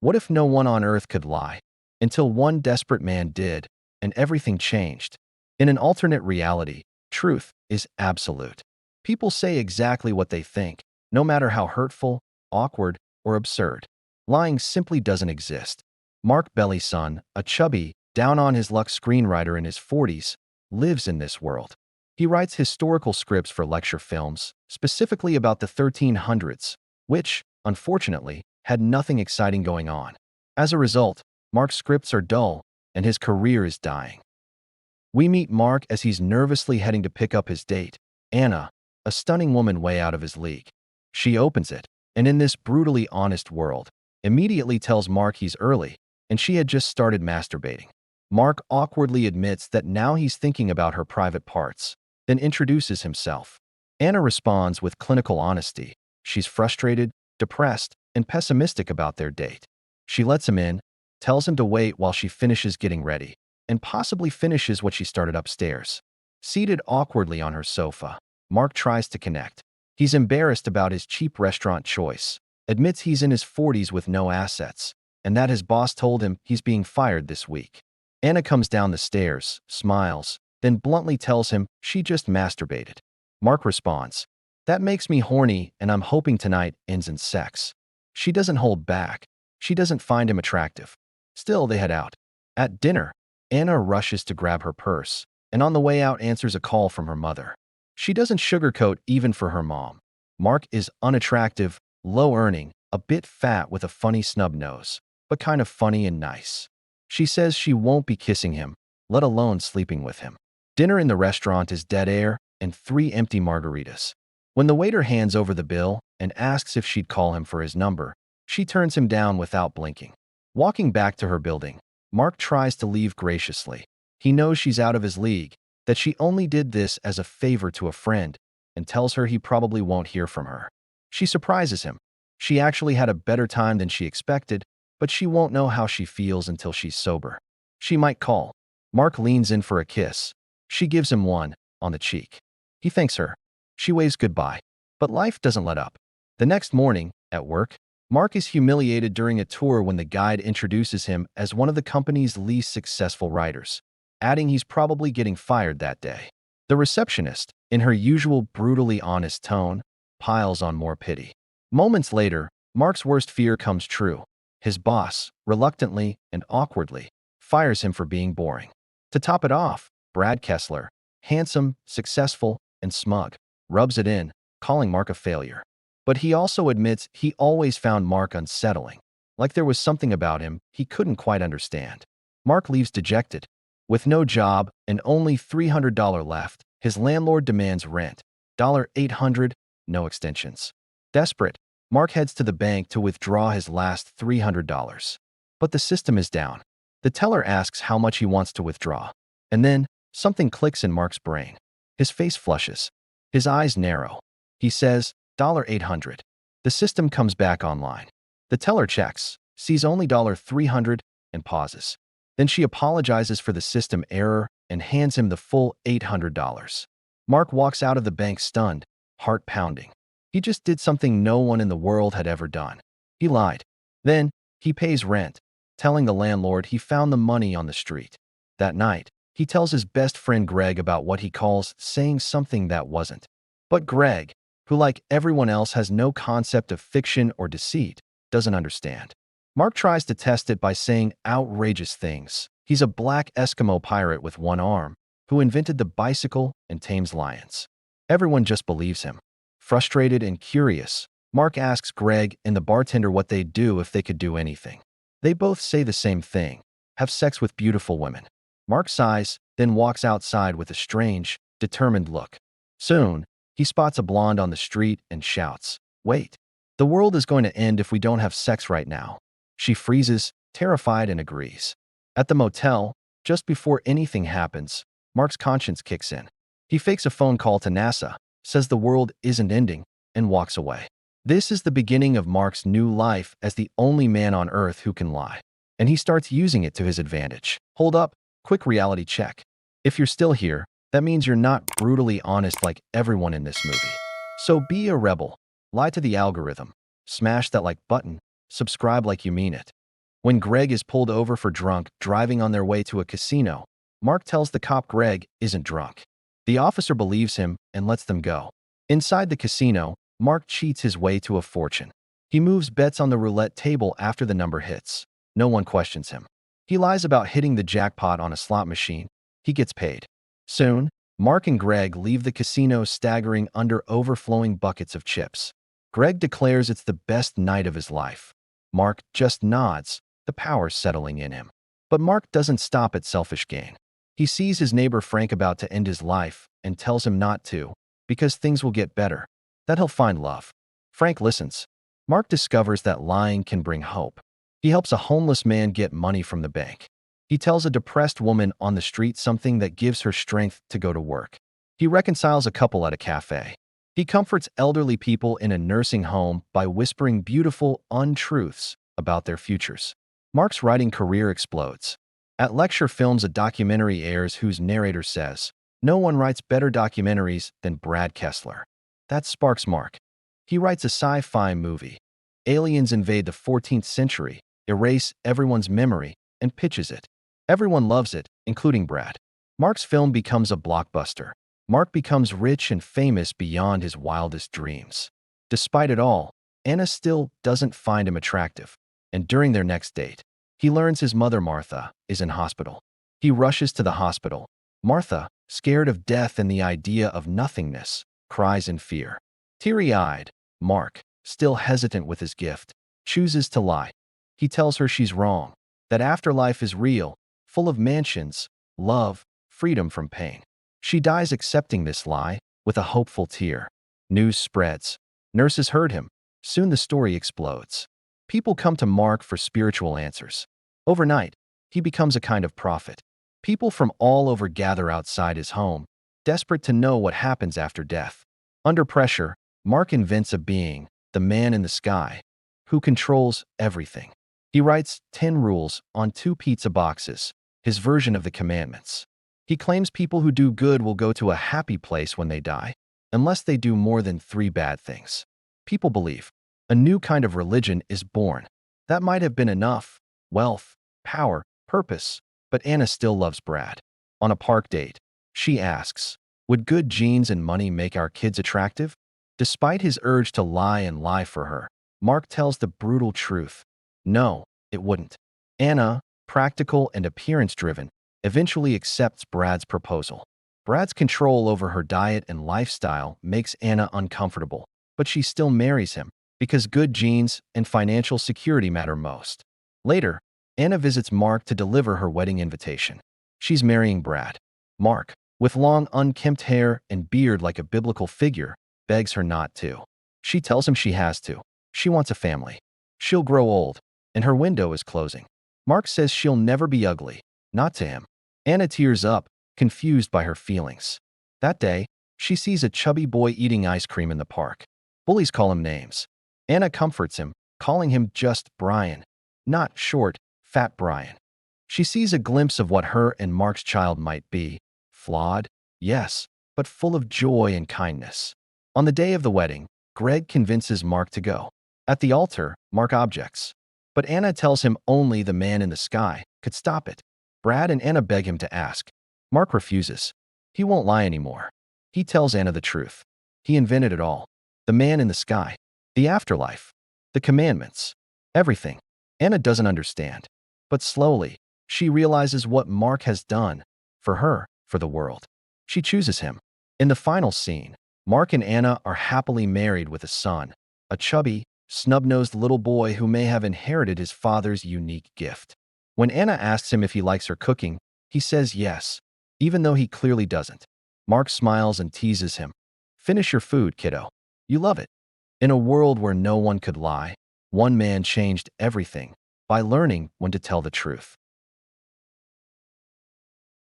What if no one on earth could lie? Until one desperate man did, and everything changed. In an alternate reality, truth is absolute. People say exactly what they think, no matter how hurtful, awkward, or absurd. Lying simply doesn't exist. Mark Bellison, a chubby, down-on-his-luck screenwriter in his 40s, lives in this world. He writes historical scripts for lecture films, specifically about the 1300s, which, unfortunately, had nothing exciting going on. As a result, Mark's scripts are dull, and his career is dying. We meet Mark as he's nervously heading to pick up his date, Anna, a stunning woman way out of his league. She opens it, and in this brutally honest world, immediately tells Mark he's early, and she had just started masturbating. Mark awkwardly admits that now he's thinking about her private parts, then introduces himself. Anna responds with clinical honesty. She's frustrated, depressed, and pessimistic about their date. She lets him in, tells him to wait while she finishes getting ready, and possibly finishes what she started upstairs. Seated awkwardly on her sofa, Mark tries to connect. He's embarrassed about his cheap restaurant choice, admits he's in his 40s with no assets, and that his boss told him he's being fired this week. Anna comes down the stairs, smiles, then bluntly tells him she just masturbated. Mark responds, "That makes me horny, and I'm hoping tonight ends in sex." She doesn't hold back. She doesn't find him attractive. Still, they head out. At dinner, Anna rushes to grab her purse, and on the way out answers a call from her mother. She doesn't sugarcoat even for her mom. Mark is unattractive, low-earning, a bit fat with a funny snub nose, but kind of funny and nice. She says she won't be kissing him, let alone sleeping with him. Dinner in the restaurant is dead air and 3 empty margaritas. When the waiter hands over the bill and asks if she'd call him for his number, she turns him down without blinking. Walking back to her building, Mark tries to leave graciously. He knows she's out of his league, that she only did this as a favor to a friend, and tells her he probably won't hear from her. She surprises him. She actually had a better time than she expected, but she won't know how she feels until she's sober. She might call. Mark leans in for a kiss. She gives him one, on the cheek. He thanks her. She waves goodbye. But life doesn't let up. The next morning, at work, Mark is humiliated during a tour when the guide introduces him as one of the company's least successful writers, adding he's probably getting fired that day. The receptionist, in her usual brutally honest tone, piles on more pity. Moments later, Mark's worst fear comes true. His boss, reluctantly and awkwardly, fires him for being boring. To top it off, Brad Kessler, handsome, successful, and smug, rubs it in, calling Mark a failure. But he also admits he always found Mark unsettling, like there was something about him he couldn't quite understand. Mark leaves dejected. With no job and only $300 left, his landlord demands rent, $800, no extensions. Desperate, Mark heads to the bank to withdraw his last $300. But the system is down. The teller asks how much he wants to withdraw. And then, something clicks in Mark's brain. His face flushes. His eyes narrow. He says, $800. The system comes back online. The teller checks, sees only $300, and pauses. Then she apologizes for the system error and hands him the full $800. Mark walks out of the bank stunned, heart pounding. He just did something no one in the world had ever done. He lied. Then, he pays rent, telling the landlord he found the money on the street. That night, he tells his best friend Greg about what he calls saying something that wasn't. But Greg, who like everyone else has no concept of fiction or deceit, doesn't understand. Mark tries to test it by saying outrageous things. He's a black Eskimo pirate with one arm, who invented the bicycle and tames lions. Everyone just believes him. Frustrated and curious, Mark asks Greg and the bartender what they'd do if they could do anything. They both say the same thing: have sex with beautiful women. Mark sighs, then walks outside with a strange, determined look. Soon, he spots a blonde on the street and shouts, "Wait! The world is going to end if we don't have sex right now." She freezes, terrified, and agrees. At the motel, just before anything happens, Mark's conscience kicks in. He fakes a phone call to NASA, says the world isn't ending, and walks away. This is the beginning of Mark's new life as the only man on Earth who can lie. And he starts using it to his advantage. Hold up, quick reality check. If you're still here, that means you're not brutally honest like everyone in this movie. So be a rebel. Lie to the algorithm. Smash that like button. Subscribe like you mean it. When Greg is pulled over for drunk driving on their way to a casino, Mark tells the cop Greg isn't drunk. The officer believes him and lets them go. Inside the casino, Mark cheats his way to a fortune. He moves bets on the roulette table after the number hits. No one questions him. He lies about hitting the jackpot on a slot machine. He gets paid. Soon, Mark and Greg leave the casino staggering under overflowing buckets of chips. Greg declares it's the best night of his life. Mark just nods, the power settling in him. But Mark doesn't stop at selfish gain. He sees his neighbor Frank about to end his life and tells him not to, because things will get better, that he'll find love. Frank listens. Mark discovers that lying can bring hope. He helps a homeless man get money from the bank. He tells a depressed woman on the street something that gives her strength to go to work. He reconciles a couple at a cafe. He comforts elderly people in a nursing home by whispering beautiful untruths about their futures. Mark's writing career explodes. At lecture films, a documentary airs whose narrator says, "No one writes better documentaries than Brad Kessler." That sparks Mark. He writes a sci-fi movie. Aliens invade the 14th century, erase everyone's memory, and pitches it. Everyone loves it, including Brad. Mark's film becomes a blockbuster. Mark becomes rich and famous beyond his wildest dreams. Despite it all, Anna still doesn't find him attractive, and during their next date, he learns his mother, Martha, is in hospital. He rushes to the hospital. Martha, scared of death and the idea of nothingness, cries in fear. Teary-eyed, Mark, still hesitant with his gift, chooses to lie. He tells her she's wrong, that afterlife is real, full of mansions, love, freedom from pain. She dies accepting this lie with a hopeful tear. News spreads. Nurses heard him. Soon the story explodes. People come to Mark for spiritual answers. Overnight, he becomes a kind of prophet. People from all over gather outside his home, desperate to know what happens after death. Under pressure, Mark invents a being, the man in the sky, who controls everything. He writes 10 rules on 2 pizza boxes, his version of the commandments. He claims people who do good will go to a happy place when they die, unless they do more than 3 bad things. People believe. A new kind of religion is born. That might have been enough: wealth, power, purpose. But Anna still loves Brad. On a park date, she asks, "Would good genes and money make our kids attractive?" Despite his urge to lie and lie for her, Mark tells the brutal truth. No, it wouldn't. Anna, practical and appearance-driven, eventually accepts Brad's proposal. Brad's control over her diet and lifestyle makes Anna uncomfortable, but she still marries him because good genes and financial security matter most. Later, Anna visits Mark to deliver her wedding invitation. She's marrying Brad. Mark, with long unkempt hair and beard like a biblical figure, begs her not to. She tells him she has to. She wants a family. She'll grow old, and her window is closing. Mark says she'll never be ugly, not to him. Anna tears up, confused by her feelings. That day, she sees a chubby boy eating ice cream in the park. Bullies call him names. Anna comforts him, calling him just Brian, not short, fat Brian. She sees a glimpse of what her and Mark's child might be. Flawed, yes, but full of joy and kindness. On the day of the wedding, Greg convinces Mark to go. At the altar, Mark objects. But Anna tells him only the man in the sky could stop it. Brad and Anna beg him to ask. Mark refuses. He won't lie anymore. He tells Anna the truth. He invented it all. The man in the sky. The afterlife. The commandments. Everything. Anna doesn't understand. But slowly, she realizes what Mark has done. For her, for the world. She chooses him. In the final scene, Mark and Anna are happily married with a son. A chubby, snub-nosed little boy who may have inherited his father's unique gift. When Anna asks him if he likes her cooking, he says yes, even though he clearly doesn't. Mark smiles and teases him. Finish your food, kiddo. You love it. In a world where no one could lie, one man changed everything by learning when to tell the truth.